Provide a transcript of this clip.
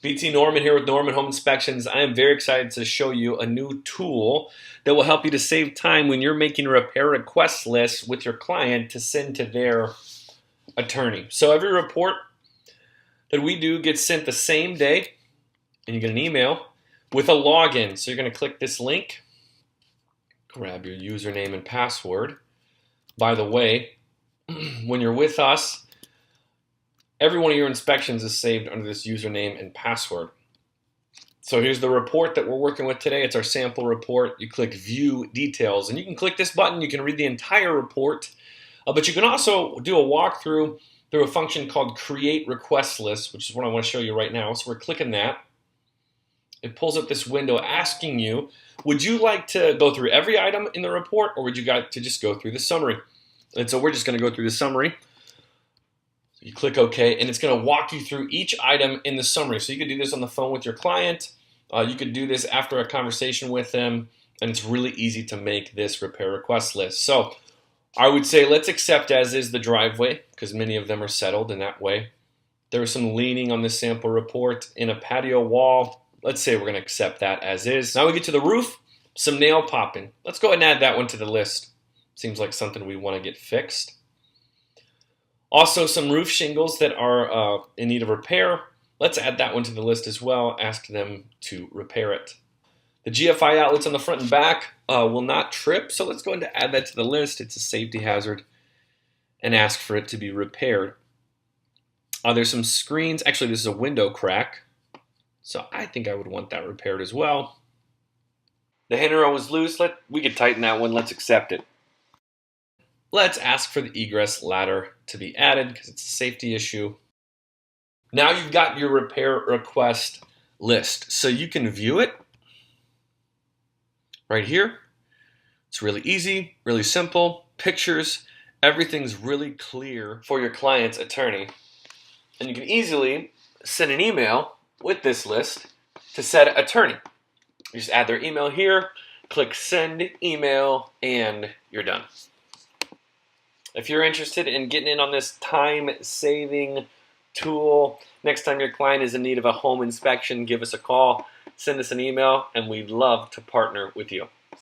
BT Norman here with Norman Home Inspections. I am very excited to show you a new tool that will help you to save time when you're making a repair request list with your client to send to their attorney. So every report that we do gets sent the same day, and you get an email with a login. So you're going to click this link, grab your username and password. By the way, when you're with us, every one of your inspections is saved under this username and password. So here's the report that we're working with today. It's our sample report. You click View Details, and you can click this button. You can read the entire report, but you can also do a walkthrough through a function called Create Request List, which is what I want to show you right now. So we're clicking that. It pulls up this window asking you, would you like to go through every item in the report, or would you like to just go through the summary? And so we're just going to go through the summary. You click OK, and it's going to walk you through each item in the summary. So you could do this on the phone with your client. You could do this after a conversation with them, and it's really easy to make this repair request list. So I would say let's accept as is the driveway, because many of them are settled in that way. There is some leaning on this sample report in a patio wall. Let's say we're going to accept that as is. Now we get to the roof, some nail popping. Let's go ahead and add that one to the list. Seems like something we want to get fixed. Also, some roof shingles that are in need of repair. Let's add that one to the list as well. Ask them to repair it. The GFI outlets on the front and back will not trip, so let's go ahead and add that to the list. It's a safety hazard, and ask for it to be repaired. There's some screens. Actually, this is a window crack, so I think I would want that repaired as well. The handrail was loose. We could tighten that one. Let's accept it. Let's ask for the egress ladder to be added because it's a safety issue. Now you've got your repair request list, so you can view it right here. It's really easy, really simple. Pictures, everything's really clear for your client's attorney. And you can easily send an email with this list to said attorney. You just add their email here, click send email, and you're done. If you're interested in getting in on this time-saving tool, next time your client is in need of a home inspection, give us a call, send us an email, and we'd love to partner with you.